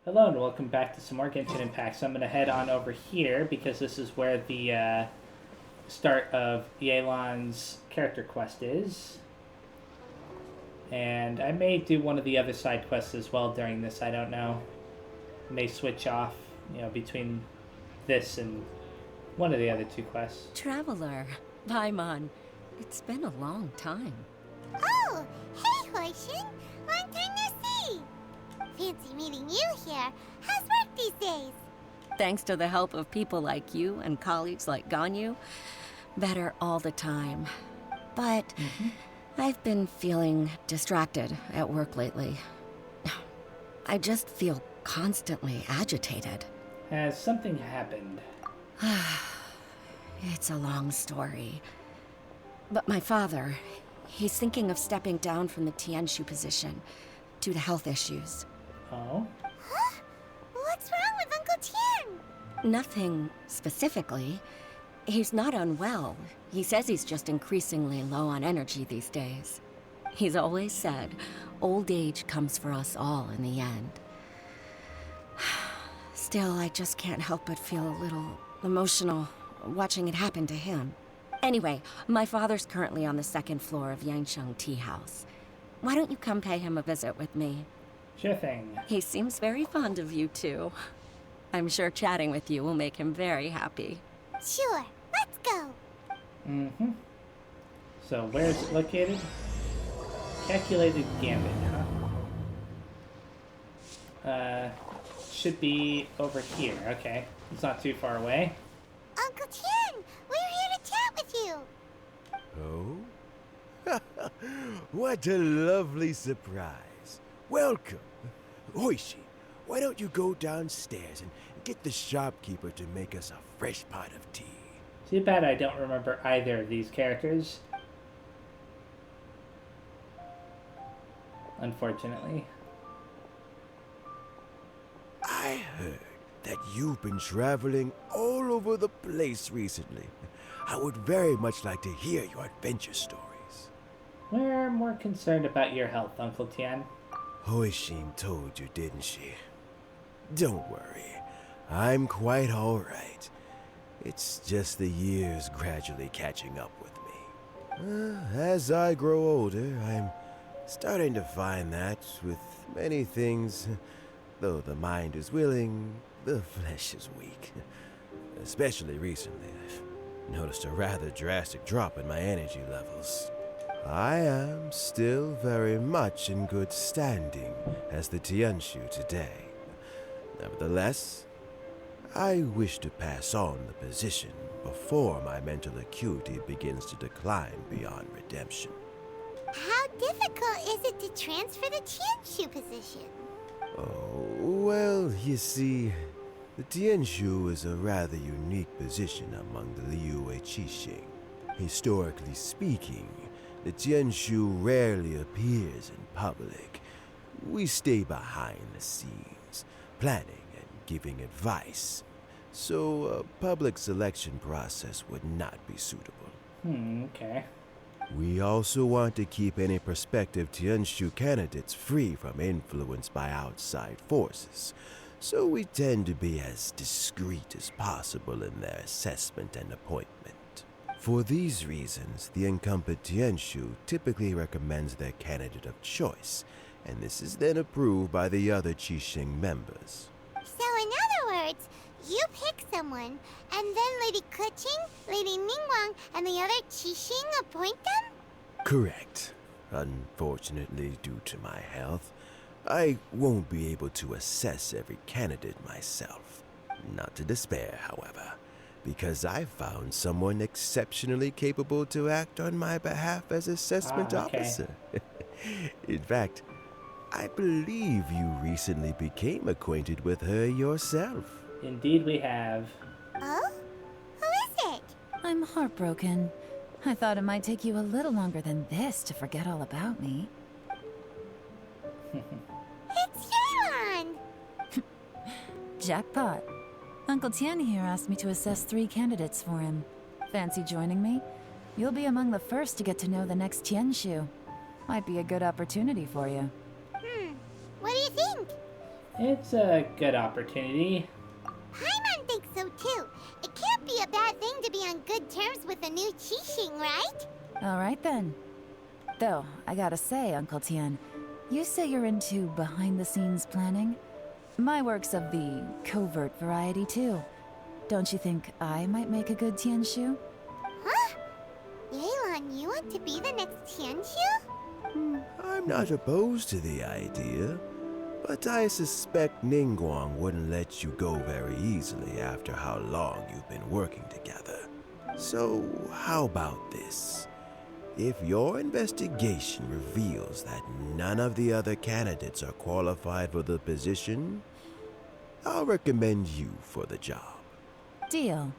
Hello and welcome back to some more Genshin Impact. So I'm going to head on over here because this is where the start of Yelan's character quest is. And I may do one of the other side quests as well during this, I don't know. May switch off, between this and one of the other two quests. Traveler, Paimon, it's been a long time. Oh, hey, Hoishin. Long time no see. Fancy meeting you here. How's work these days? Thanks to the help of people like you and colleagues like Ganyu, better all the time. But I've been feeling distracted at work lately. I just feel constantly agitated. Has something happened? It's a long story. But my father, he's thinking of stepping down from the Tianshu position due to health issues. Oh? Huh? What's wrong with Uncle Tian? Nothing specifically. He's not unwell. He says he's just increasingly low on energy these days. He's always said, old age comes for us all in the end. Still, I just can't help but feel a little emotional watching it happen to him. Anyway, my father's currently on the second floor of Yangsheng Tea House. Why don't you come pay him a visit with me? Sure thing. He seems very fond of you, too. I'm sure chatting with you will make him very happy. Sure, let's go. Mm-hmm. So where is it located? Calculated Gambit, huh? Should be over here. Okay. It's not too far away. Uncle Tian, we're here to chat with you. Oh? What a lovely surprise. Welcome. Oishi, why don't you go downstairs and get the shopkeeper to make us a fresh pot of tea? Too bad I don't remember either of these characters. Unfortunately. I heard that you've been traveling all over the place recently. I would very much like to hear your adventure stories. We're more concerned about your health, Uncle Tian. Hoishin told you, didn't she? Don't worry. I'm quite all right. It's just the years gradually catching up with me. As I grow older, I'm starting to find that with many things, though the mind is willing, the flesh is weak. Especially recently, I've noticed a rather drastic drop in my energy levels. I am still very much in good standing as the Tianshu today. Nevertheless, I wish to pass on the position before my mental acuity begins to decline beyond redemption. How difficult is it to transfer the Tianshu position? Oh, well, you see, the Tianshu is a rather unique position among the Liyue Qixing. Historically speaking, the Tianshu rarely appears in public. We stay behind the scenes, planning and giving advice. So a public selection process would not be suitable. Okay. We also want to keep any prospective Tianshu candidates free from influence by outside forces, so we tend to be as discreet as possible in their assessment and appointment. For these reasons, the incumbent Tianshu typically recommends their candidate of choice, and this is then approved by the other Qixing members. So in other words, you pick someone, and then Lady Keqing, Lady Ningguang, and the other Qixing appoint them? Correct. Unfortunately, due to my health, I won't be able to assess every candidate myself. Not to despair, however, because I found someone exceptionally capable to act on my behalf as assessment okay. officer. In fact, I believe you recently became acquainted with her yourself. Indeed we have. Oh? Who is it? I'm heartbroken. I thought it might take you a little longer than this to forget all about me. It's Yelan! Jackpot. Uncle Tian here asked me to assess 3 candidates for him. Fancy joining me? You'll be among the first to get to know the next Tianshu. Might be a good opportunity for you. What do you think? It's a good opportunity. Paimon thinks so too. It can't be a bad thing to be on good terms with a new Qixing, right? Alright then. Though, I gotta say, Uncle Tian, you say you're into behind-the-scenes planning? My work's of the covert variety too. Don't you think I might make a good Tianshu? Huh? Yelan, you want to be the next Tianshu? I'm not opposed to the idea, but I suspect Ningguang wouldn't let you go very easily after how long you've been working together. So, how about this? If your investigation reveals that none of the other candidates are qualified for the position, I'll recommend you for the job. Deal.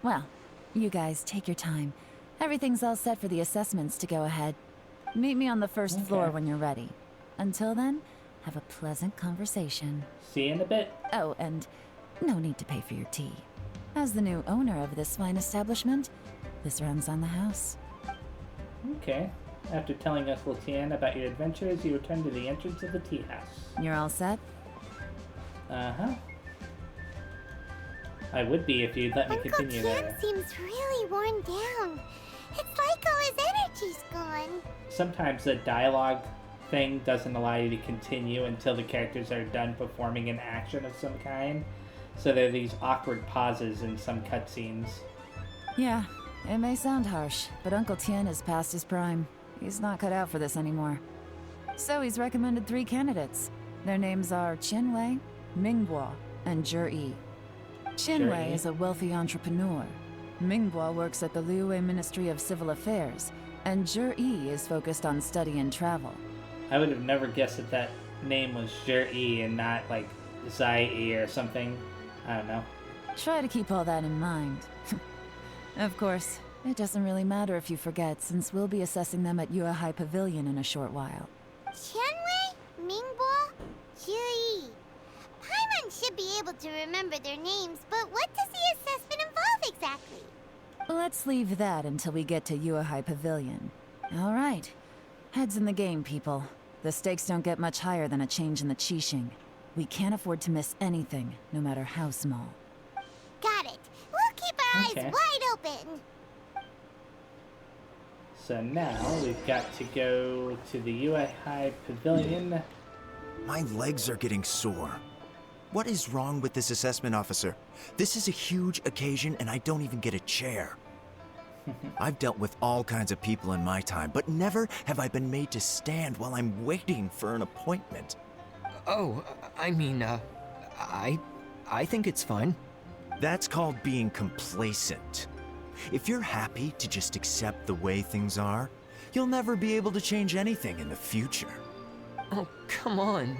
Well, you guys take your time. Everything's all set for the assessments to go ahead. Meet me on the first floor when you're ready. Until then, have a pleasant conversation. See you in a bit. Oh, and no need to pay for your tea. As the new owner of this fine establishment, this runs on the house. Okay. After telling us, Letian, about your adventures, you return to the entrance of the tea house. You're all set? Uh-huh. I would be if you'd let me Uncle continue Tian there. seems really worn down. It's like all his energy's gone. Sometimes the dialogue thing doesn't allow you to continue until the characters are done performing an action of some kind. So there are these awkward pauses in some cutscenes. Yeah, it may sound harsh, but Uncle Tian is past his prime. He's not cut out for this anymore. So he's recommended 3 candidates. Their names are Qianwei, Mingbo, and Zhi. Qianwei is a wealthy entrepreneur. Mingbo works at the Liyue Ministry of Civil Affairs, and Zhi is focused on study and travel. I would have never guessed that that name was Zhi and not like Zai or something. I don't know. Try to keep all that in mind. Of course, it doesn't really matter if you forget, since we'll be assessing them at Yuehai Pavilion in a short while. Qianwei, Mingbo, Zhi. Paimon should be able to remember their names, but what does the assessment involve exactly? Let's leave that until we get to Yuehai Pavilion. All right. Heads in the game, people. The stakes don't get much higher than a change in the Qixing. We can't afford to miss anything, no matter how small. Got it. We'll keep our Okay. eyes wide open. So now we've got to go to the Yuehai Pavilion. My legs are getting sore. What is wrong with this assessment officer? This is a huge occasion and I don't even get a chair. I've dealt with all kinds of people in my time, but never have I been made to stand while I'm waiting for an appointment. Oh, I mean, I think it's fine. That's called being complacent. If you're happy to just accept the way things are, you'll never be able to change anything in the future. Oh, come on.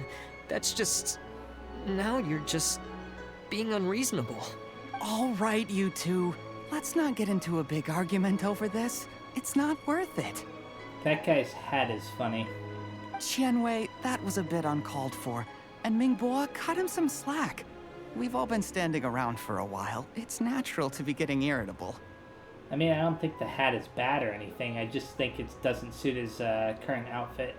That's just... Now you're just being unreasonable. All right, you two. Let's not get into a big argument over this. It's not worth it. That guy's hat is funny. Qianwei, that was a bit uncalled for. And Mingbo, cut him some slack. We've all been standing around for a while. It's natural to be getting irritable. I mean, I don't think the hat is bad or anything. I just think it doesn't suit his current outfit.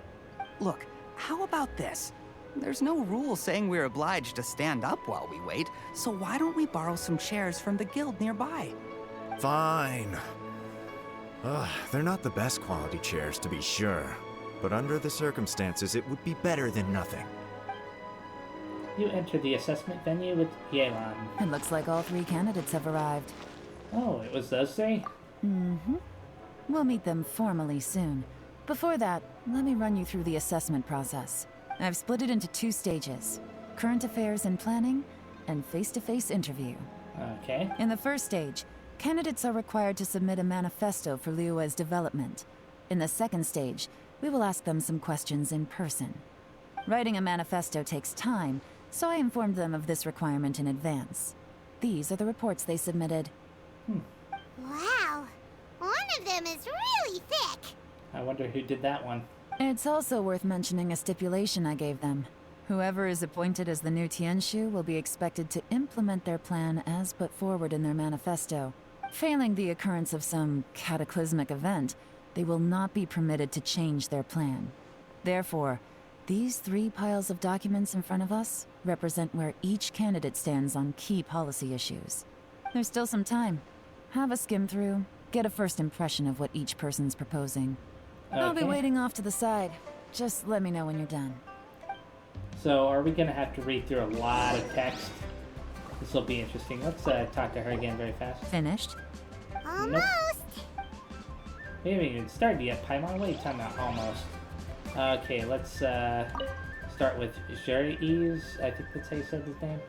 Look, how about this? There's no rule saying we're obliged to stand up while we wait, so why don't we borrow some chairs from the guild nearby? Fine. They're not the best quality chairs, to be sure. But under the circumstances, it would be better than nothing. You enter the assessment venue with Yelan. It looks like all 3 candidates have arrived. Oh, it was those 3? Mm-hmm. We'll meet them formally soon. Before that, let me run you through the assessment process. I've split it into 2 stages: current affairs and planning, and face-to-face interview. Okay. In the first stage, candidates are required to submit a manifesto for Liyue's development. In the second stage, we will ask them some questions in person. Writing a manifesto takes time, so I informed them of this requirement in advance. These are the reports they submitted. Wow. One of them is really thick. I wonder who did that one. It's also worth mentioning a stipulation I gave them. Whoever is appointed as the new Tianshu will be expected to implement their plan as put forward in their manifesto. Failing the occurrence of some cataclysmic event, they will not be permitted to change their plan. Therefore, These 3 piles of documents in front of us represent where each candidate stands on key policy issues. There's still some time. Have a skim through, get a first impression of what each person's proposing. I'll be waiting off to the side. Just let me know when you're done. So, are we going to have to read through a lot of text? This will be interesting. Let's talk to her again very fast. Finished? Almost. We haven't even started yet, Paimon. What are you talking about, almost? Okay, let's start with Jerry's. I think that's how you said his name.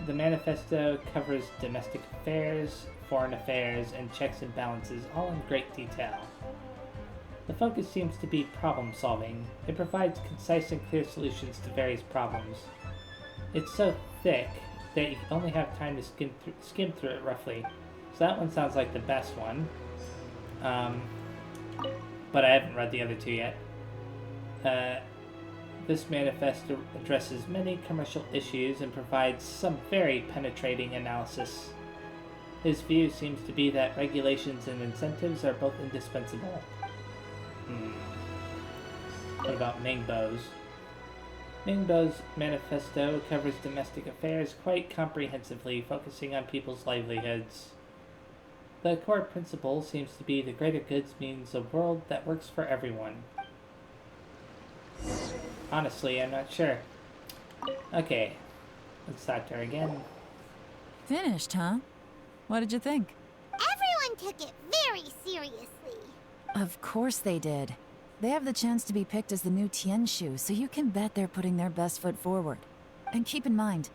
The manifesto covers domestic affairs, foreign affairs, and checks and balances, all in great detail. The focus seems to be problem solving. It provides concise and clear solutions to various problems. It's so thick that you only have time to skim through it roughly. So that one sounds like the best one. But I haven't read the other 2 yet. This manifesto addresses many commercial issues and provides some very penetrating analysis. His view seems to be that regulations and incentives are both indispensable. What about Mingbo's? Mingbo's manifesto covers domestic affairs quite comprehensively, focusing on people's livelihoods. The core principle seems to be the greater goods means a world that works for everyone. Honestly, I'm not sure. Okay, let's talk to her again. Finished, huh? What did you think? Everyone took it very seriously. Of course they did. They have the chance to be picked as the new Tianshu, so you can bet they're putting their best foot forward. And keep in mind,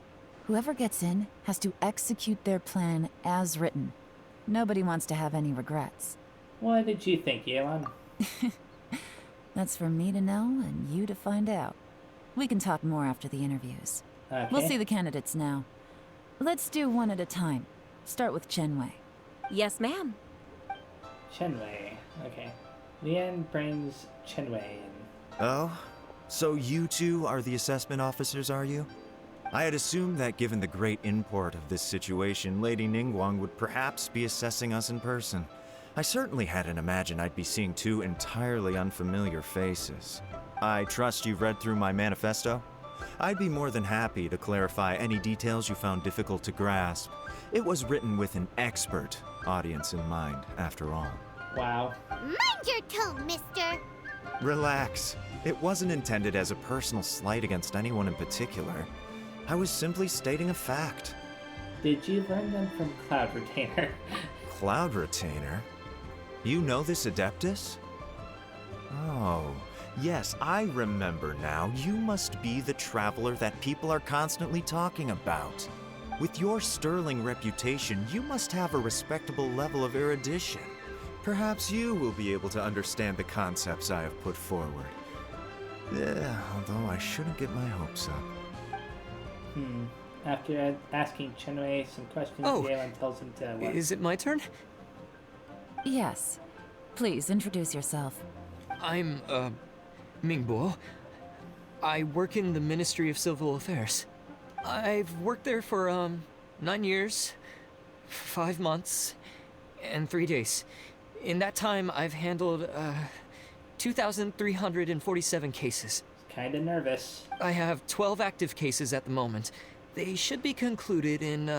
whoever gets in has to execute their plan as written. Nobody wants to have any regrets. What did you think, Yelan? That's for me to know and you to find out. We can talk more after the interviews. Okay. We'll see the candidates now. Let's do one at a time. Start with Chenwei. Yes, ma'am. Chenwei. Okay. Lian brings Chenwei in. Oh? So you 2 are the assessment officers, are you? I had assumed that given the great import of this situation, Lady Ningguang would perhaps be assessing us in person. I certainly hadn't imagined I'd be seeing 2 entirely unfamiliar faces. I trust you've read through my manifesto? I'd be more than happy to clarify any details you found difficult to grasp. It was written with an expert audience in mind, after all. Wow. Mind your tone, mister. Relax. It wasn't intended as a personal slight against anyone in particular. I was simply stating a fact. Did you learn them from Cloud Retainer? Cloud Retainer? You know this Adeptus? Oh, yes, I remember now. You must be the traveler that people are constantly talking about. With your sterling reputation, you must have a respectable level of erudition. Perhaps you will be able to understand the concepts I have put forward. Yeah, although I shouldn't get my hopes up. After asking Chenwei some questions, Yelan tells him to what? Is it my turn? Yes. Please, introduce yourself. I'm, Mingbo. I work in the Ministry of Civil Affairs. I've worked there for, 9 years, 5 months, and 3 days. In that time, I've handled, 2,347 cases. Kinda nervous. I have 12 active cases at the moment. They should be concluded in,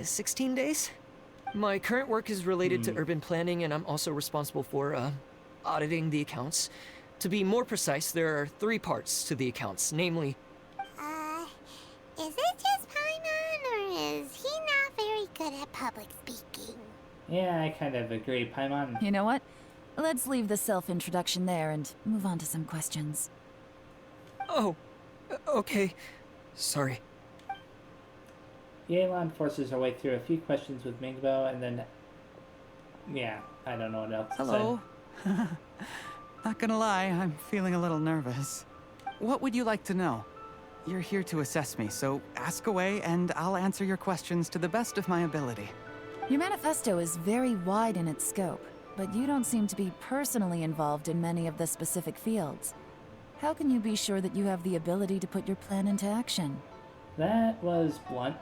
16 days? My current work is related to urban planning, and I'm also responsible for, auditing the accounts. To be more precise, there are 3 parts to the accounts, namely... Is it just Paimon, or is he not very good at public speaking? Yeah, I kind of agree, Paimon. You know what? Let's leave the self-introduction there and move on to some questions. Oh, okay. Sorry. Yelan forces her way through a few questions with Mingbo, and then... Yeah, I don't know what else to Hello. Not gonna lie, I'm feeling a little nervous. What would you like to know? You're here to assess me, so ask away and I'll answer your questions to the best of my ability. Your manifesto is very wide in its scope, but you don't seem to be personally involved in many of the specific fields. How can you be sure that you have the ability to put your plan into action? That was blunt.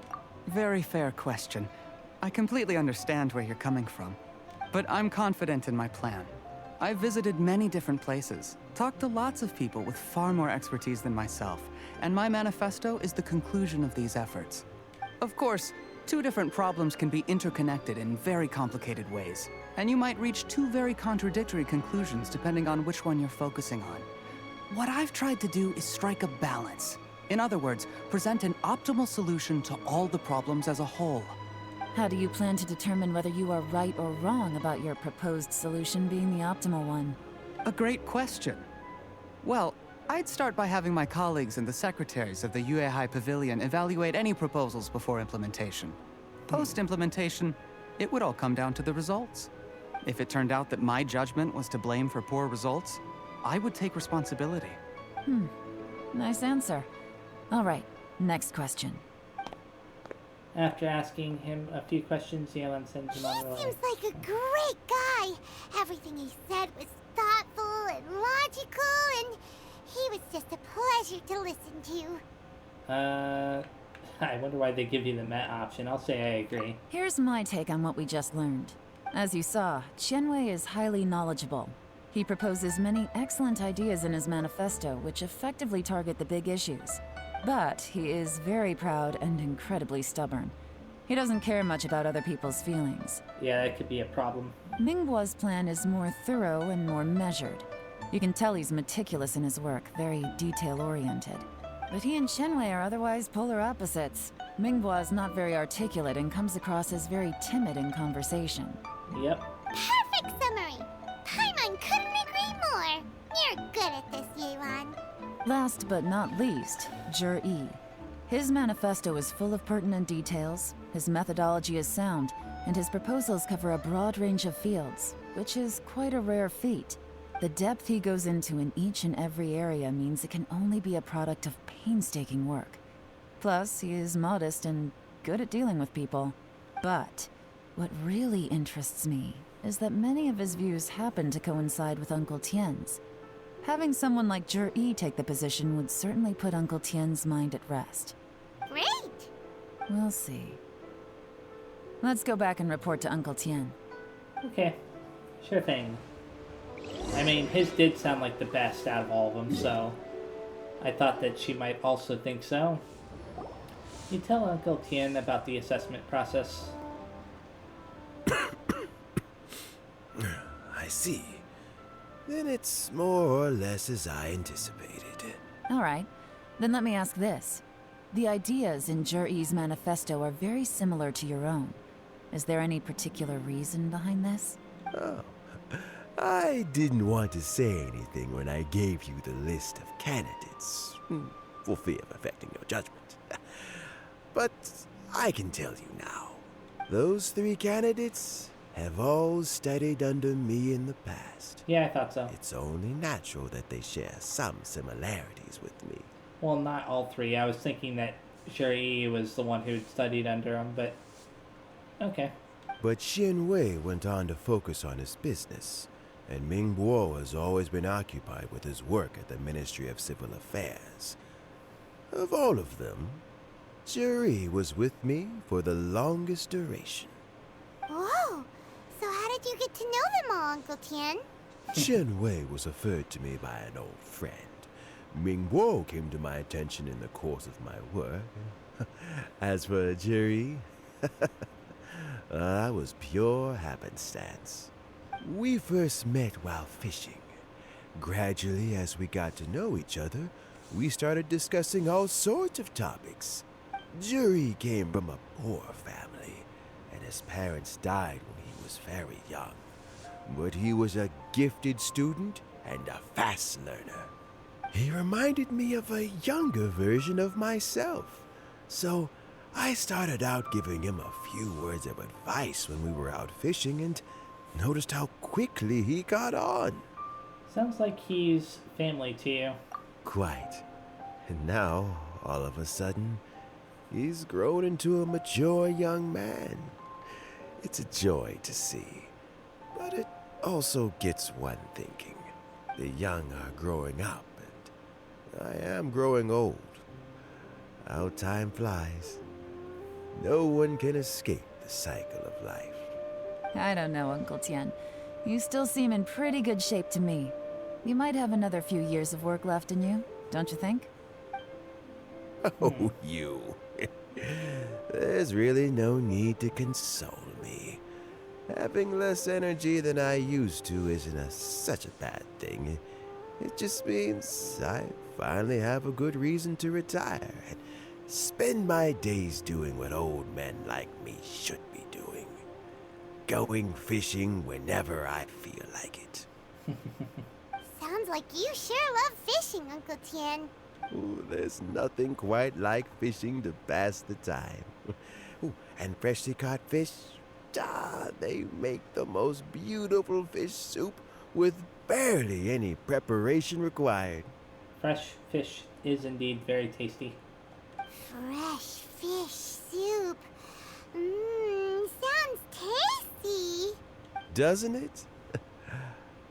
Very fair question. I completely understand where you're coming from. But I'm confident in my plan. I've visited many different places, talked to lots of people with far more expertise than myself, and my manifesto is the conclusion of these efforts. Of course, two different problems can be interconnected in very complicated ways, and you might reach two very contradictory conclusions depending on which one you're focusing on. What I've tried to do is strike a balance. In other words, present an optimal solution to all the problems as a whole. How do you plan to determine whether you are right or wrong about your proposed solution being the optimal one? A great question. Well, I'd start by having my colleagues and the secretaries of the Yuehai Pavilion evaluate any proposals before implementation. Post-implementation, it would all come down to the results. If it turned out that my judgment was to blame for poor results, I would take responsibility. Nice answer. All right, next question. After asking him a few questions, Yelan sends him on the He way. seems like a great guy. Everything he said was thoughtful and logical, and he was just a pleasure to listen to. I wonder why they give you the Met option. I'll say I agree. Here's my take on what we just learned. As you saw, Qianwei is highly knowledgeable. He proposes many excellent ideas in his manifesto, which effectively target the big issues. But he is very proud and incredibly stubborn. He doesn't care much about other people's feelings. Yeah, that could be a problem. Mingguo's plan is more thorough and more measured. You can tell he's meticulous in his work, very detail-oriented. But he and Qianwei are otherwise polar opposites. Mingguo is not very articulate and comes across as very timid in conversation. Yep. Perfect summary. Paimon couldn't agree more. You're good at this, Yelan. Last but not least, Yi. His manifesto is full of pertinent details, his methodology is sound, and his proposals cover a broad range of fields, which is quite a rare feat. The depth he goes into in each and every area means it can only be a product of painstaking work. Plus, he is modest and good at dealing with people. But what really interests me is that many of his views happen to coincide with Uncle Tien's. Having someone like Yi take the position would certainly put Uncle Tien's mind at rest. Great. We'll see. Let's go back and report to Uncle Tien. Okay. Sure thing. I mean, his did sound like the best out of all of them, so I thought that she might also think so. You tell Uncle Tien about the assessment process. I see. Then it's more or less as I anticipated. All right. Then let me ask this. The ideas in Yi's manifesto are very similar to your own. Is there any particular reason behind this? Oh, I didn't want to say anything when I gave you the list of candidates, for fear of affecting your judgment. But I can tell you now. Those 3 candidates have all studied under me in the past. Yeah, I thought so. It's only natural that they share some similarities with me. Well, not all 3. I was thinking that Yi was the one who studied under him, but okay. But Qianwei went on to focus on his business, and Mingguo has always been occupied with his work at the Ministry of Civil Affairs. Of all of them, Yi was with me for the longest duration. Whoa. So how did you get to know them all, Uncle Tien? Qianwei was referred to me by an old friend. Mingguo came to my attention in the course of my work. As for Yi, that was pure happenstance. We first met while fishing. Gradually, as we got to know each other, we started discussing all sorts of topics. Yi came from a poor family, and his parents died when he was very young. But he was a gifted student and a fast learner. He reminded me of a younger version of myself. So I started out giving him a few words of advice when we were out fishing and noticed how quickly he got on. Sounds like he's family to you. Quite. And now, all of a sudden, he's grown into a mature young man. It's a joy to see. But it also gets one thinking. The young are growing up, and I am growing old. How time flies. No one can escape the cycle of life. I don't know, Uncle Tien. You still seem in pretty good shape to me. You might have another few years of work left in you, don't you think? Oh, you. There's really no need to console me. Having less energy than I used to isn't such a bad thing. It just means I finally have a good reason to retire and spend my days doing what old men like me should be doing. Going fishing whenever I feel like it. Sounds like you sure love fishing, Uncle Tien. Ooh, there's nothing quite like fishing to pass the time. Ooh, and freshly caught fish, they make the most beautiful fish soup with barely any preparation required. Fresh fish is indeed very tasty. Fresh fish soup. Sounds tasty. Doesn't it?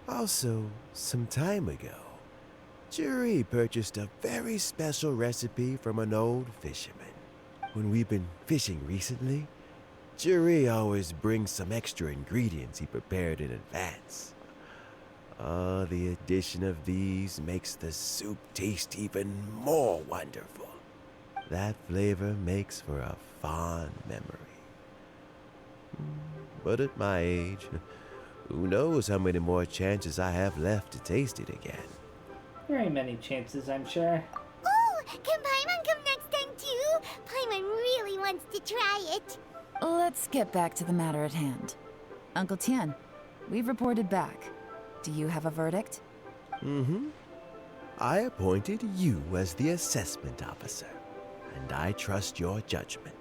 Also, some time ago, Juri purchased a very special recipe from an old fisherman. When we've been fishing recently, Juri always brings some extra ingredients he prepared in advance. The addition of these makes the soup taste even more wonderful. That flavor makes for a fond memory. But at my age, who knows how many more chances I have left to taste it again. Very many chances, I'm sure. Oh, can Paimon come next time too? Paimon really wants to try it. Let's get back to the matter at hand. Uncle Tien, we've reported back. Do you have a verdict? I appointed you as the assessment officer, and I trust your judgment.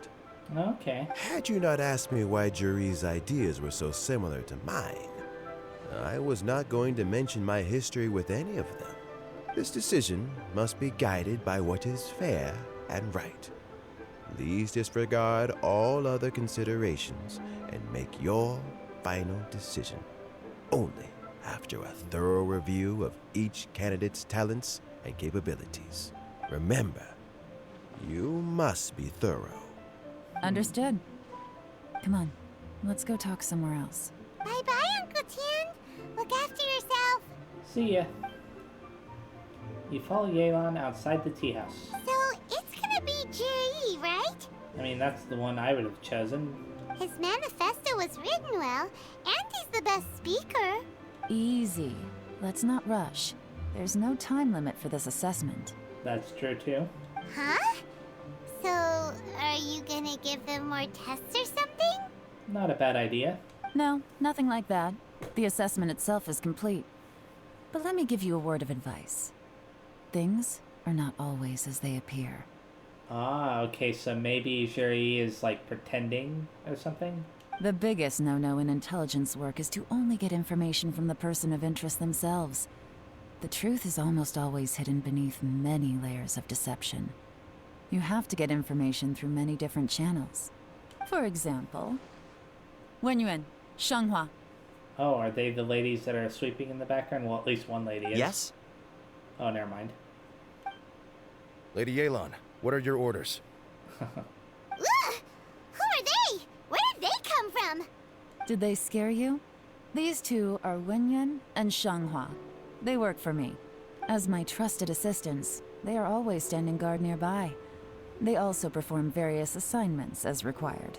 Okay. Had you not asked me why Juri's ideas were so similar to mine, I was not going to mention my history with any of them. This decision must be guided by what is fair and right. Please disregard all other considerations and make your final decision only after a thorough review of each candidate's talents and capabilities. Remember, you must be thorough. Understood. Come on, let's go talk somewhere else. Bye-bye, Uncle Tien. Look after yourself. See ya. You follow Yelan outside the tea house. So, it's gonna be Jiri, right? I mean, that's the one I would have chosen. His manifesto was written well, and he's the best speaker. Easy. Let's not rush. There's no time limit for this assessment. That's true, too. Huh? So, are you gonna give them more tests or something? Not a bad idea. No, nothing like that. The assessment itself is complete. But let me give you a word of advice. Things are not always as they appear. Ah, okay, so maybe Juri is, like, pretending or something? The biggest no-no in intelligence work is to only get information from the person of interest themselves. The truth is almost always hidden beneath many layers of deception. You have to get information through many different channels. For example, Wenyuan, Shanghua. Oh, are they the ladies that are sweeping in the background? Well, at least one lady is. Yes? Oh, never mind. Lady Yelan, what are your orders? Ugh! Who are they? Where did they come from? Did they scare you? These two are Wenyuan and Shanghua. They work for me. As my trusted assistants, they are always standing guard nearby. They also perform various assignments as required.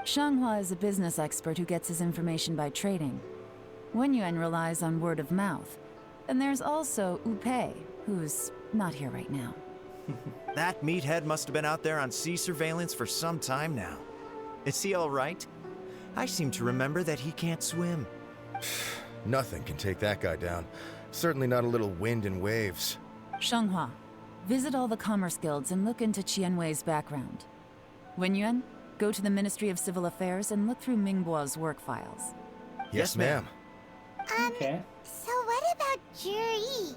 Shanghua is a business expert who gets his information by trading. Wenyuan relies on word of mouth. And there's also Upei, who's not here right now. That meathead must have been out there on sea surveillance for some time now. Is he all right? I seem to remember that he can't swim. Nothing can take that guy down. Certainly not a little wind and waves. Shanghua, visit all the commerce guilds and look into Qianwei's background. Wenyuan, go to the Ministry of Civil Affairs and look through Mingbo's work files. Yes, ma'am. Okay. So what about Juri?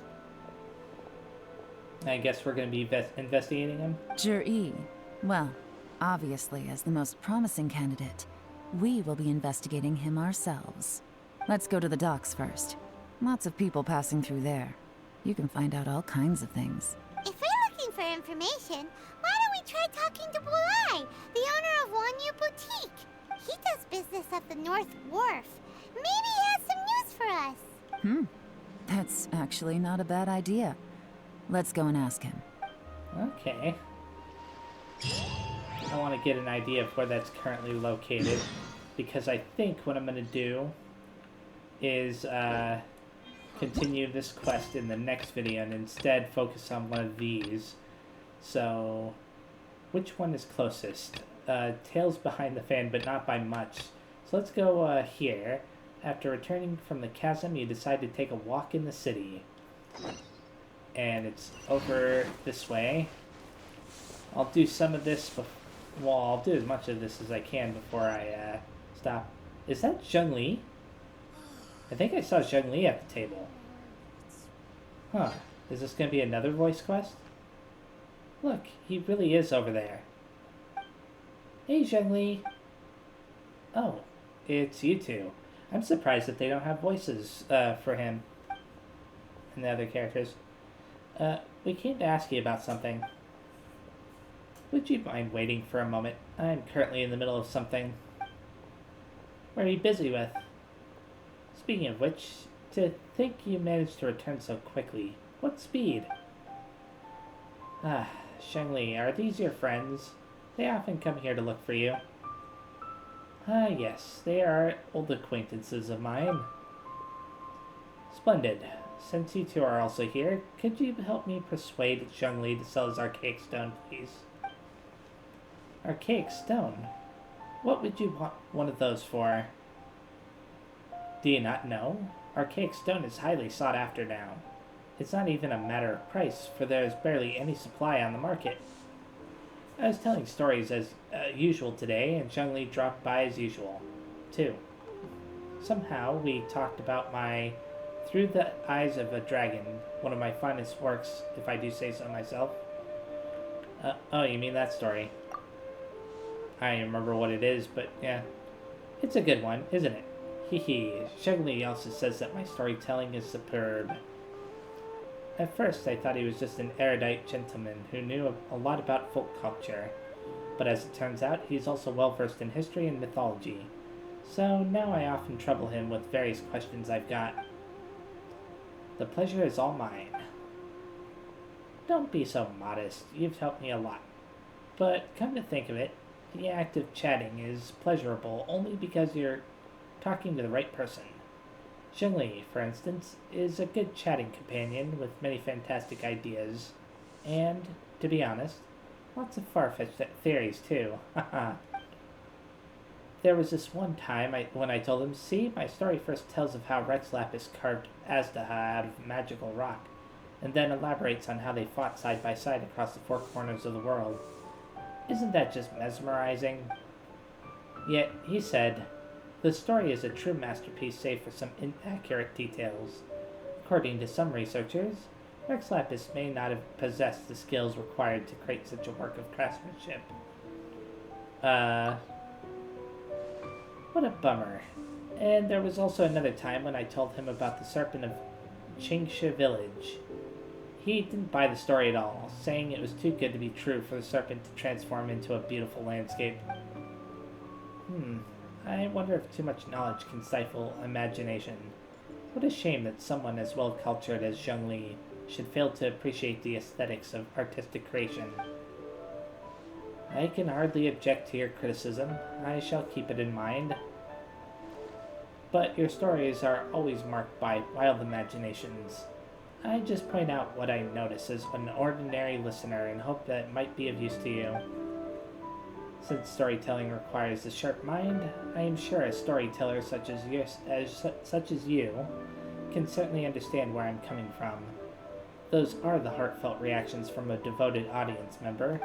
I guess we're going to be investigating him. Juri, well, obviously as the most promising candidate, we will be investigating him ourselves. Let's go to the docks first. Lots of people passing through there. You can find out all kinds of things. If we're looking for information, why don't we try talking to Bulai, the owner of Wanyu Boutique? He does business at the North Wharf. Maybe he has some news for us. That's actually not a bad idea. Let's go and ask him. Okay. I want to get an idea of where that's currently located, because I think what I'm going to do is continue this quest in the next video and instead focus on one of these. So, which one is closest? Tail's behind the fan, but not by much. So let's go here. After returning from the chasm, you decide to take a walk in the city. And it's over this way. I'll do some of this, well, I'll do as much of this as I can before I stop. Is that Zhengli? I think I saw Zhengli at the table. Huh, is this going to be another voice quest? Look, he really is over there. Hey, Zhengli. Oh, it's you two. I'm surprised that they don't have voices for him and the other characters. We came to ask you about something. Would you mind waiting for a moment? I'm currently in the middle of something. What are you busy with? Speaking of which, to think you managed to return so quickly. What speed? Ah, Zhengli, are these your friends? They often come here to look for you. Ah, yes, they are old acquaintances of mine. Splendid. Since you two are also here, could you help me persuade Zhengli to sell his archaic stone, please? Archaic stone? What would you want one of those for? Do you not know? Archaic stone is highly sought after now. It's not even a matter of price, for there is barely any supply on the market. I was telling stories as usual today, and Zhengli dropped by as usual, too. Somehow, we talked about my Through the Eyes of a Dragon, one of my finest works, if I do say so myself. Oh, you mean that story? I don't remember what it is, but yeah. It's a good one, isn't it? Hehe. Zhengli also says that my storytelling is superb. At first, I thought he was just an erudite gentleman who knew a lot about folk culture. But as it turns out, he's also well-versed in history and mythology. So now I often trouble him with various questions I've got. The pleasure is all mine. Don't be so modest. You've helped me a lot. But come to think of it, the act of chatting is pleasurable only because you're talking to the right person. Zhengli, for instance, is a good chatting companion with many fantastic ideas, and, to be honest, lots of far-fetched theories too. Haha. There was this one time when I told him, see, my story first tells of how Rex Lapis carved Azdaha out of magical rock, and then elaborates on how they fought side by side across the four corners of the world. Isn't that just mesmerizing? Yet, he said, the story is a true masterpiece save for some inaccurate details. According to some researchers, Rex Lapis may not have possessed the skills required to create such a work of craftsmanship. What a bummer. And there was also another time when I told him about the serpent of Qingsha village. He didn't buy the story at all, saying it was too good to be true for the serpent to transform into a beautiful landscape. I wonder if too much knowledge can stifle imagination. What a shame that someone as well-cultured as Zhengli should fail to appreciate the aesthetics of artistic creation. I can hardly object to your criticism. I shall keep it in mind. But your stories are always marked by wild imaginations. I just point out what I notice as an ordinary listener and hope that it might be of use to you. Since storytelling requires a sharp mind, I am sure a storyteller such as you can certainly understand where I'm coming from. Those are the heartfelt reactions from a devoted audience member.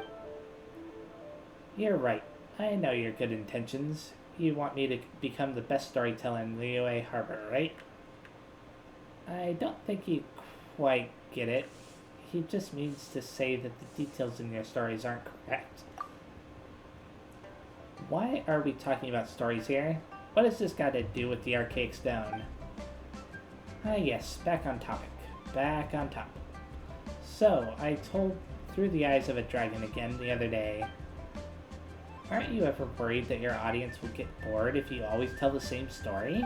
You're right. I know your good intentions. You want me to become the best storyteller in Liyue Harbor, right? I don't think you quite get it. He just means to say that the details in your stories aren't correct. Why are we talking about stories here? What has this got to do with the archaic stone? Ah yes, back on topic. Back on topic. So, I told Through the Eyes of a Dragon again the other day. Aren't you ever worried that your audience will get bored if you always tell the same story?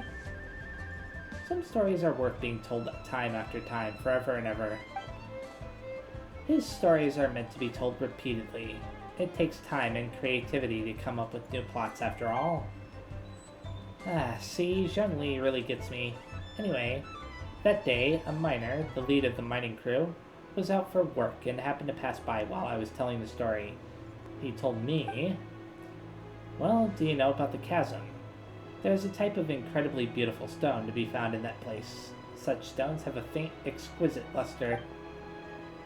Some stories are worth being told time after time, forever and ever. His stories are meant to be told repeatedly. It takes time and creativity to come up with new plots after all. See, Zhongli really gets me. Anyway, that day, a miner, the lead of the mining crew, was out for work and happened to pass by while I was telling the story. He told me, "Well, do you know about the chasm? There's a type of incredibly beautiful stone to be found in that place. Such stones have a faint, exquisite luster.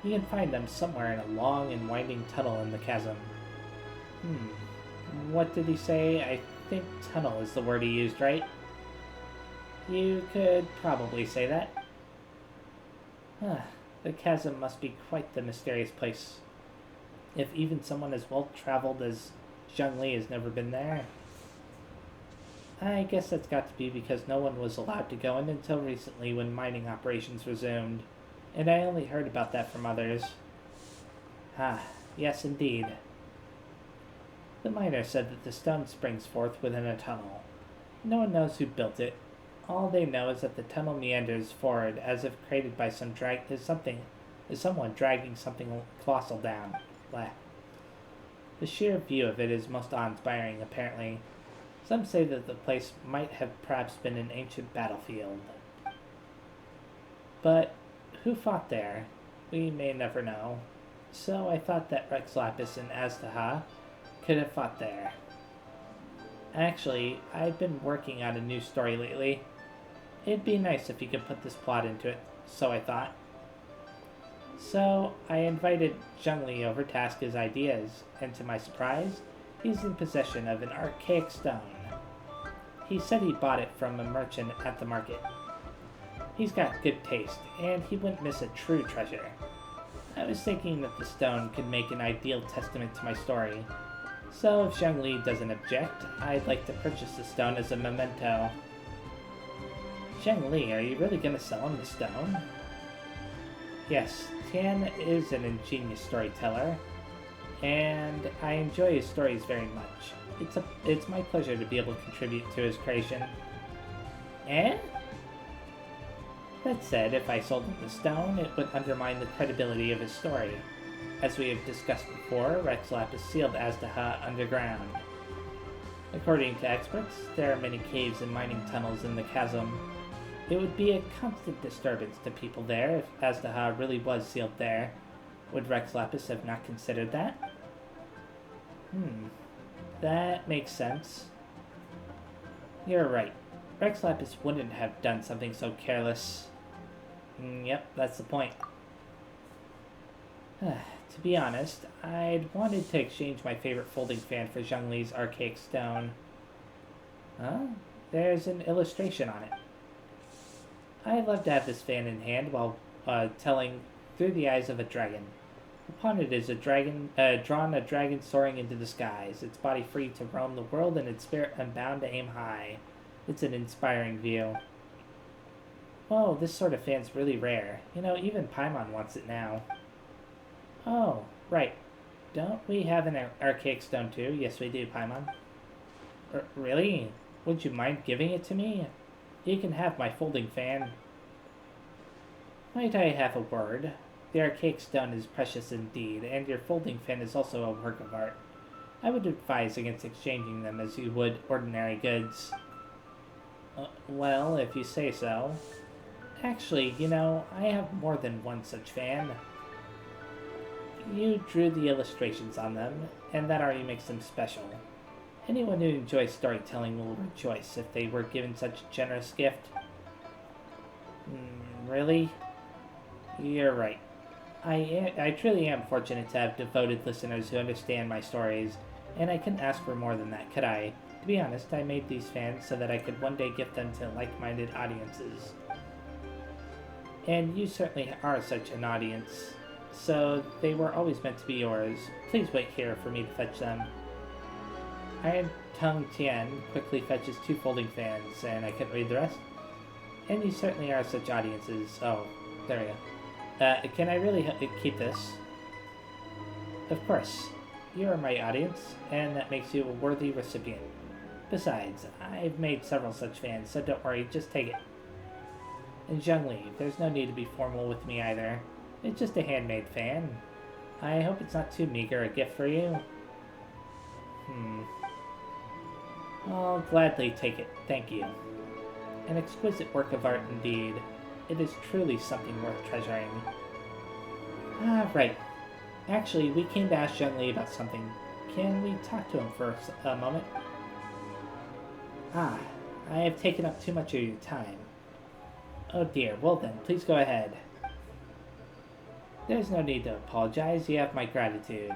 You can find them somewhere in a long and winding tunnel in the chasm." What did he say? I think tunnel is the word he used, right? You could probably say that. The chasm must be quite the mysterious place, if even someone as well-traveled as Zhongli has never been there. I guess that's got to be because no one was allowed to go in until recently when mining operations resumed, and I only heard about that from others. Yes indeed. The miner said that the stone springs forth within a tunnel. No one knows who built it. All they know is that the tunnel meanders forward as if created by someone dragging something colossal down. Blah. The sheer view of it is most awe-inspiring, apparently. Some say that the place might have perhaps been an ancient battlefield. But who fought there? We may never know. So I thought that Rex Lapis and Aztaha could have fought there. Actually, I've been working on a new story lately. It'd be nice if you could put this plot into it, so I thought. So I invited Zhongli over to ask his ideas, and to my surprise, he's in possession of an archaic stone. He said he bought it from a merchant at the market. He's got good taste, and he wouldn't miss a true treasure. I was thinking that the stone could make an ideal testament to my story. So if Zhongli doesn't object, I'd like to purchase the stone as a memento. Zhongli, are you really going to sell him the stone? Yes, Tian is an ingenious storyteller, and I enjoy his stories very much. It's my pleasure to be able to contribute to his creation. That said, if I sold him the stone, it would undermine the credibility of his story. As we have discussed before, Rex Lapis sealed Aztaha underground. According to experts, there are many caves and mining tunnels in the chasm. It would be a constant disturbance to people there if Aztaha really was sealed there. Would Rex Lapis have not considered that? That makes sense. You're right. Rex Lapis wouldn't have done something so careless. Yep, that's the point. To be honest, I'd wanted to exchange my favorite folding fan for Zhongli's archaic stone. There's an illustration on it. I'd love to have this fan in hand while telling through the eyes of a dragon. Upon it is a dragon soaring into the skies, its body free to roam the world and its spirit unbound to aim high. It's an inspiring view. Whoa, this sort of fan's really rare. You know, even Paimon wants it now. Oh, right. Don't we have an archaic stone too? Yes, we do, Paimon. Really? Would you mind giving it to me? You can have my folding fan. Might I have a word? The archaic stone is precious indeed, and your folding fan is also a work of art. I would advise against exchanging them as you would ordinary goods. Well, if you say so. Actually, you know, I have more than one such fan. You drew the illustrations on them, and that already makes them special. Anyone who enjoys storytelling will rejoice if they were given such a generous gift. Really? You're right. I truly am fortunate to have devoted listeners who understand my stories, and I couldn't ask for more than that, could I? To be honest, I made these fans so that I could one day gift them to like-minded audiences. And you certainly are such an audience, so they were always meant to be yours. Please wait here for me to fetch them. Iron Tongue Tian quickly fetches 2 folding fans, and I couldn't read the rest. And you certainly are such audiences. Oh, there we go. Can I really keep this? Of course. You are my audience, and that makes you a worthy recipient. Besides, I've made several such fans, so don't worry, just take it. And Zhengli, there's no need to be formal with me either. It's just a handmade fan. I hope it's not too meager a gift for you. I'll gladly take it, thank you. An exquisite work of art indeed. It is truly something worth treasuring. Right. Actually, we came to ask Zhengli about something. Can we talk to him for a moment? I have taken up too much of your time. Oh dear, well then, please go ahead. There's no need to apologize, you have my gratitude.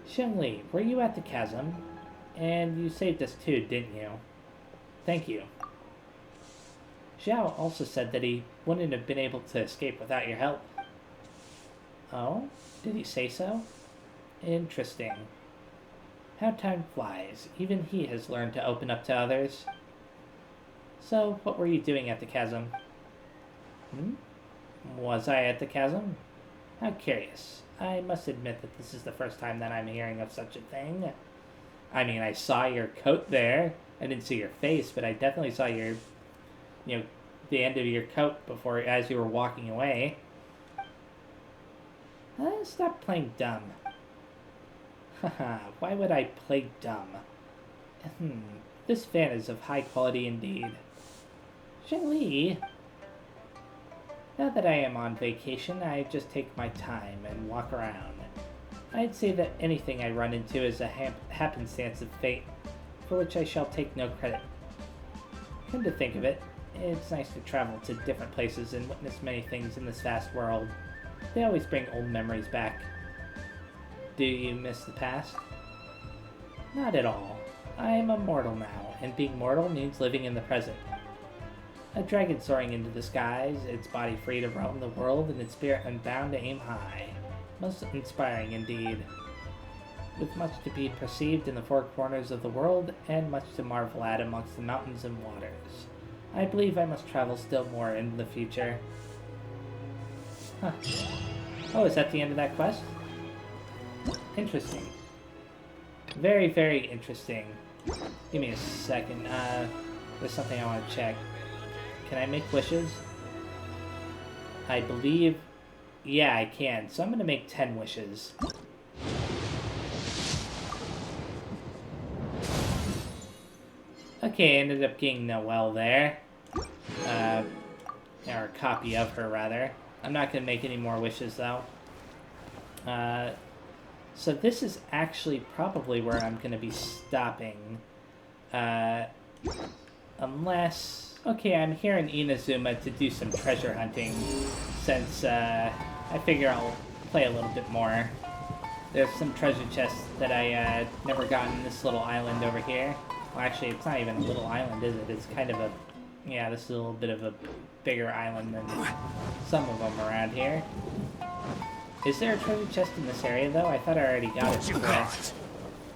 Zhengli, were you at the chasm? And you saved us too, didn't you? Thank you. Zhao also said that he wouldn't have been able to escape without your help. Oh? Did he say so? Interesting. How time flies. Even he has learned to open up to others. So, what were you doing at the chasm? Was I at the chasm? How curious. I must admit that this is the first time that I'm hearing of such a thing. I mean, I saw your coat there. I didn't see your face, but I definitely saw your, the end of your coat before, as you were walking away. Stop playing dumb. Haha, why would I play dumb? This fan is of high quality indeed. Zhengli, now that I am on vacation, I just take my time and walk around. I'd say that anything I run into is a happenstance of fate, for which I shall take no credit. Come to think of it, it's nice to travel to different places and witness many things in this vast world. They always bring old memories back. Do you miss the past? Not at all. I am a mortal now, and being mortal means living in the present. A dragon soaring into the skies, its body free to roam the world, and its spirit unbound to aim high. Most inspiring indeed. With much to be perceived in the four corners of the world, and much to marvel at amongst the mountains and waters. I believe I must travel still more in the future. Huh. Oh, is that the end of that quest? Interesting. Very, very interesting. Give me a second. There's something I want to check. Can I make wishes? I believe... Yeah, I can. So I'm going to make 10 wishes. Okay, I ended up getting Noelle there. Or a copy of her, rather. I'm not going to make any more wishes, though. So this is actually probably where I'm going to be stopping. Unless... Okay, I'm here in Inazuma to do some treasure hunting, since I figure I'll play a little bit more. There's some treasure chests that I never got in this little island over here. Well, actually, it's not even a little island, is it? It's kind of a... Yeah, this is a little bit of a bigger island than some of them around here. Is there a treasure chest in this area, though? I thought I already got it before.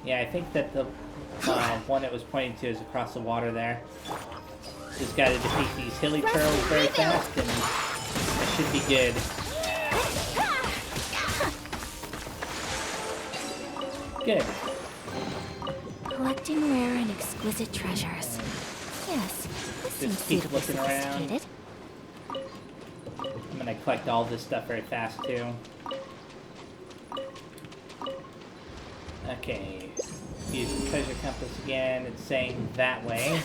Yeah, I think that the one it was pointing to is across the water there. Just gotta defeat these hilly turtles very fast, and that should be good. Good. Collecting rare and exquisite treasures. Yes, this seems keep suitably looking around. sophisticated. I'm gonna collect all this stuff very fast, too. Okay. Use the treasure compass again. It's saying that way.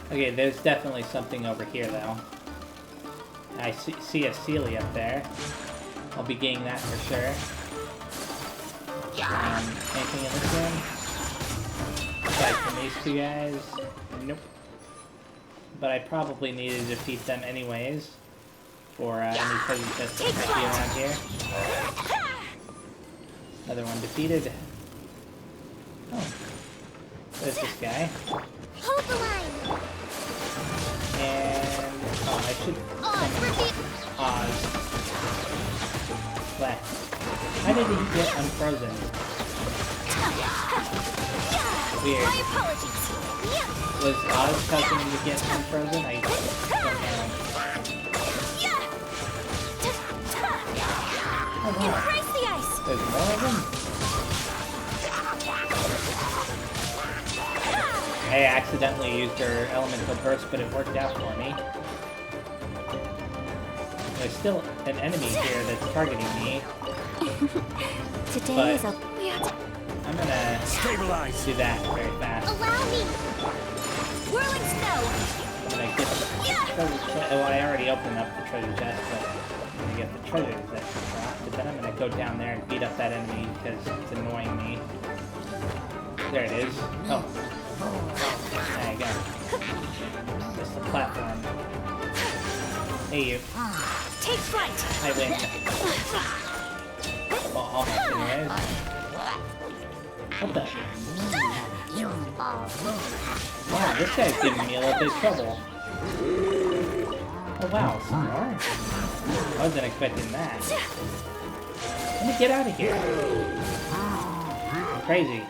Okay, there's definitely something over here, though. I see a Sealy up there. I'll be getting that for sure. Anything in this room? Aside from these two guys? Nope. But I probably need to defeat them anyways. For any treasure chests that might be around here. Another one defeated. Oh. There's this guy. Hold the line. And... Oh, I should... Oz. What? How did he get unfrozen? Weird. My apologies. Was Oz causing him to get unfrozen? I don't know. Oh wow. Embrace the ice. There's more of them? Hey, accidentally used her elemental burst, but it worked out for me. There's still an enemy here that's targeting me. Today is a... I'm gonna Stabilize. do that very fast. Allow me! Whirling snow! I'm gonna get the treasure chest. Well, I already opened up the treasure chest, but I'm gonna get the treasures that dropped. But then I'm gonna go down there and beat up that enemy because it's annoying me. There it is. Oh. There you go. Just a platform. Hey, you. Take flight! I win. Well, almost anyways. What the? Wow, this guy's giving me a little bit of trouble. Oh wow, some more? I wasn't expecting that. Let me get out of here. Crazy.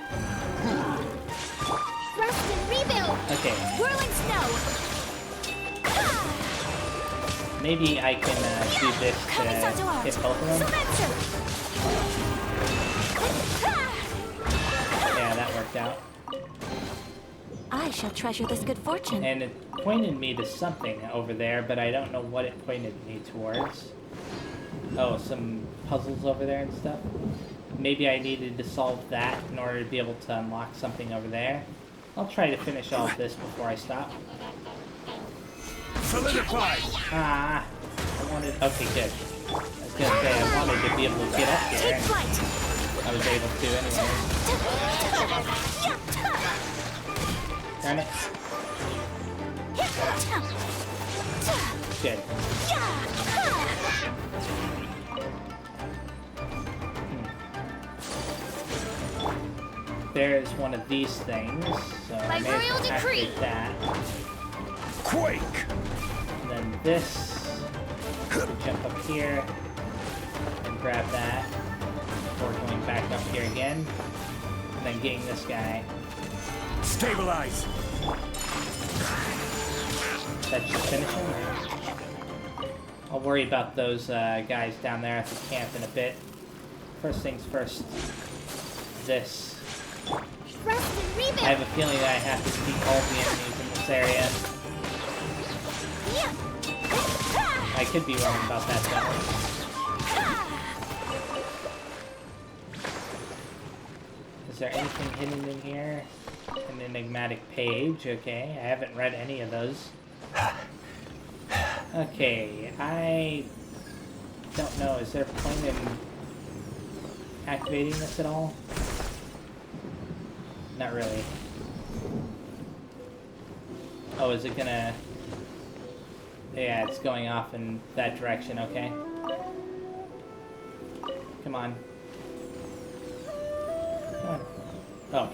Rest and rebuild! Okay, Whirling snow! maybe I can do this to hit both of them. Yeah, that worked out. I shall treasure this good fortune. And it pointed me to something over there, but I don't know what it pointed me towards. Oh, some puzzles over there and stuff. Maybe I needed to solve that in order to be able to unlock something over there. I'll try to finish all of this before I stop. Solidify. Ah, I wanted... Okay, good. I was gonna say I wanted to be able to get up here. And I was able to anyway. Darn it. Good. There's one of these things, so I may have to activate that. Quake. And then this, jump up here and grab that before going back up here again, and then getting this guy. Stabilize. That should finish him. I'll worry about those guys down there at the camp in a bit. First things first, this. Rest and rebuild! I have a feeling that I have to defeat all the enemies in this area. I could be wrong about that though. Is there anything hidden in here? An enigmatic page, okay. I haven't read any of those. Okay, I don't know. Is there a point in activating this at all? Not really. Oh, is it gonna... Yeah, it's going off in that direction, okay. Come on. Come on. Oh.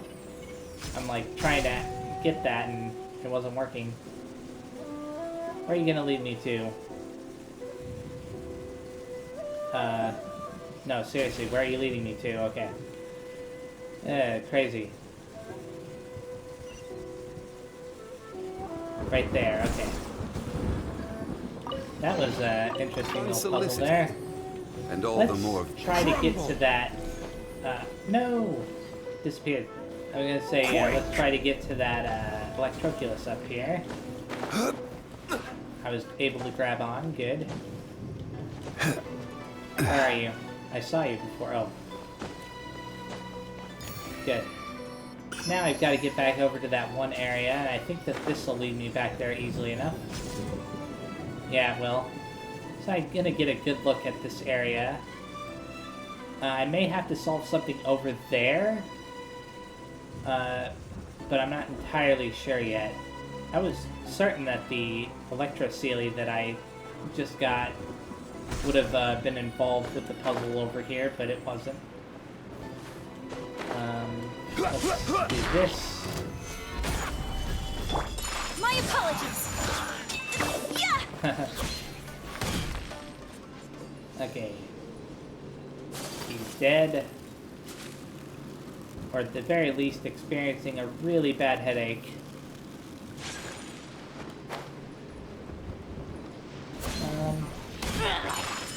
I'm like trying to get that and it wasn't working. Where are you gonna lead me to? No, seriously, where are you leading me to? Okay. Crazy. Right there, okay. That was an interesting little puzzle there. And all Let's the more try to get to that. No! Disappeared. I was gonna say, let's try to get to that electroculus up here. I was able to grab on, good. Where are you? I saw you before. Oh. Good. Now I've got to get back over to that one area, and I think that this will lead me back there easily enough. Yeah, it will. So I'm gonna get a good look at this area. I may have to solve something over there, but I'm not entirely sure yet. I was certain that the Electrosealy that I just got would have been involved with the puzzle over here, but it wasn't. Let's do this. My apologies. Yeah. Okay. He's dead. Or at the very least experiencing a really bad headache.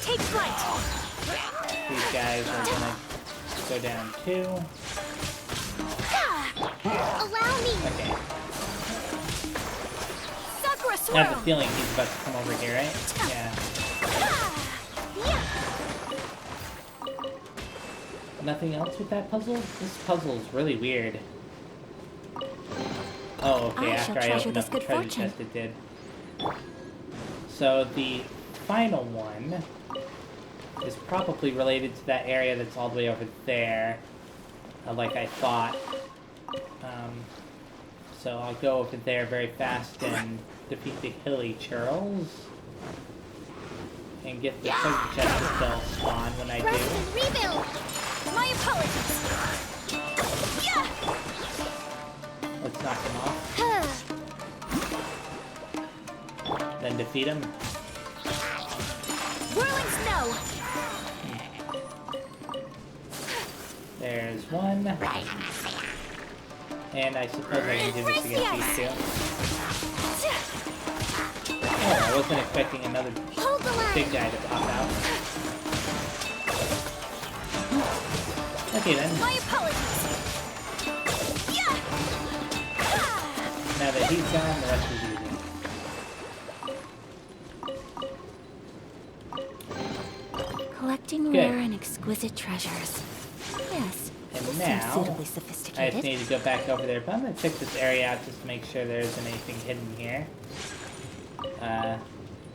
Take flight. These guys are gonna go down too. Allow me. Okay. I have a feeling he's about to come over here, right? Yeah. Nothing else with that puzzle? This puzzle is really weird. Oh, okay, after I opened up the treasure chest, it did. So the final one is probably related to that area that's all the way over there, like I thought. So I'll go over there very fast and defeat the Hilly Churls. And get the treasure chest to still spawn when I do. Rebuild! My apologies! Let's knock him off. Then defeat him. Whirling snow! There's one. And I suppose I can do this against these two. Oh, I wasn't expecting another big guy to pop out. Okay then. My apologies! Now that he's gone, the rest is easy. Collecting Good. rare and exquisite treasures. Yes. And this now, seems suitably I just sophisticated. need to go back over there, but I'm gonna check this area out just to make sure there isn't anything hidden here.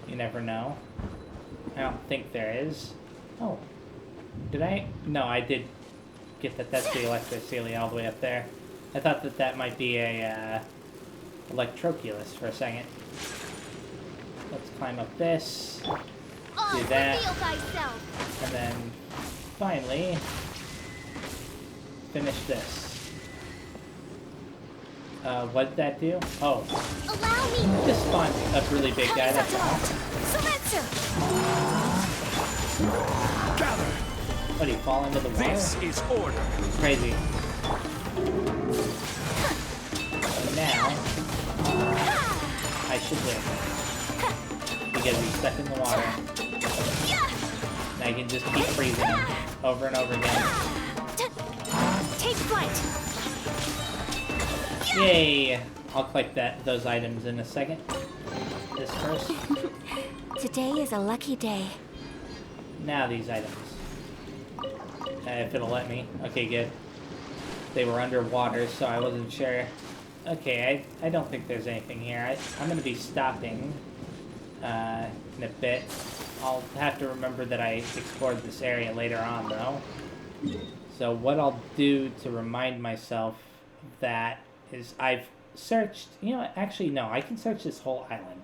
You never know. I don't think there is. Oh. Did I? No, I did get that that's the Electrocelia all the way up there. I thought that that might be a, Electroculus for a second. Let's climb up this. Do that. And then, finally, finish this. What did that do? Oh. Allow me! Just spawned a really big guy, that's all. Gather. What, did he fall into the water? This is order. Crazy. And now, I should win. Because he's stuck in the water. And I can just keep freezing him over and over again. Take flight! Yay! I'll collect those items in a second. This first. Today is a lucky day. Now these items. If it'll let me. Okay, good. They were underwater, so I wasn't sure. Okay, I don't think there's anything here. I'm going to be stopping in a bit. I'll have to remember that I explored this area later on, though. So what I'll do to remind myself of that is I've searched... You know what? Actually, no. I can search this whole island.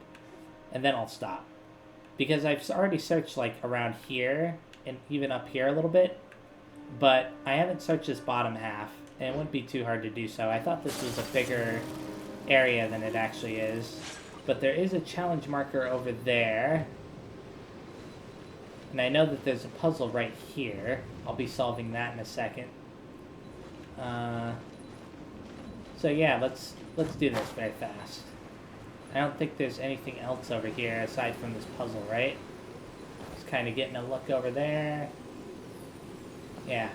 And then I'll stop. Because I've already searched, like, around here. And even up here a little bit. But I haven't searched this bottom half. And it wouldn't be too hard to do so. I thought this was a bigger area than it actually is. But there is a challenge marker over there. And I know that there's a puzzle right here. I'll be solving that in a second. So yeah, let's do this very fast. I don't think there's anything else over here aside from this puzzle, right? Just kind of getting a look over there. Yeah.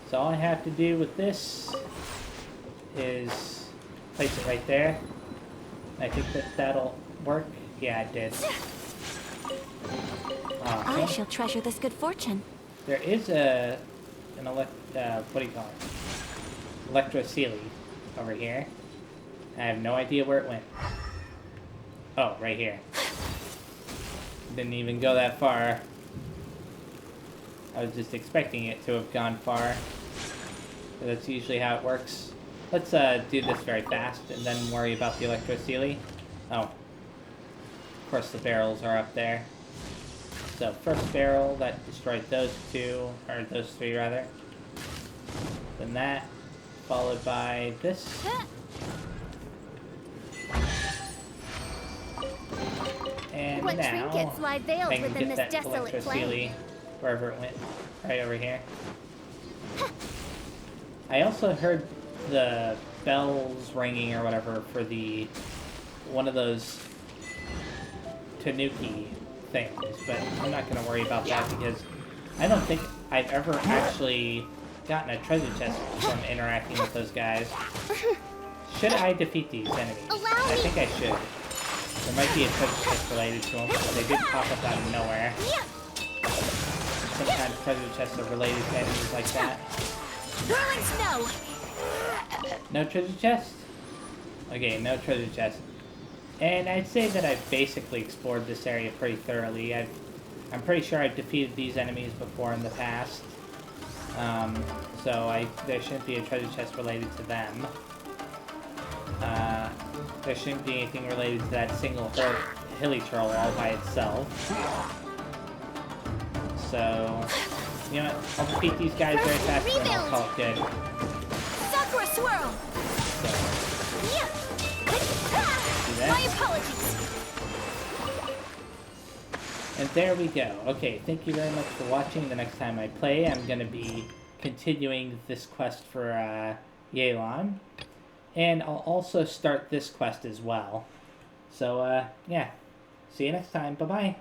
So all I have to do with this is place it right there. I think that'll work. Yeah, it did. I shall treasure this good fortune. There is what do you call it? Electrocelia over here. I have no idea where it went. Oh, right here. Didn't even go that far. I was just expecting it to have gone far. So that's usually how it works. Let's do this very fast and then worry about the Electrocelia. Oh. Of course the barrels are up there. So first barrel, that destroyed those two, or those three rather. Then that, followed by this. And What now, trinkets lie veiled I can within get this that desolate Electrocelia plain? wherever it went, right over here. I also heard the bells ringing or whatever for the one of those Tanuki things, but I'm not going to worry about that because I don't think I've ever actually gotten a treasure chest from interacting with those guys. Should I defeat these enemies? I think I should. There might be a treasure chest related to them, but they did pop up out of nowhere. Sometimes treasure chests are related to enemies like that. Whirling snow! No treasure chest? Okay, no treasure chest. And I'd say that I've basically explored this area pretty thoroughly. I'm pretty sure I've defeated these enemies before in the past. So there shouldn't be a treasure chest related to them. There shouldn't be anything related to that single hilly turtle all by itself. So, you know what? I'll defeat these guys very fast and I'll call it good. Sakura swirl! See that? My apologies! And there we go. Okay, thank you very much for watching. The next time I play, I'm going to be continuing this quest for Yelan. And I'll also start this quest as well. So, yeah. See you next time. Bye-bye.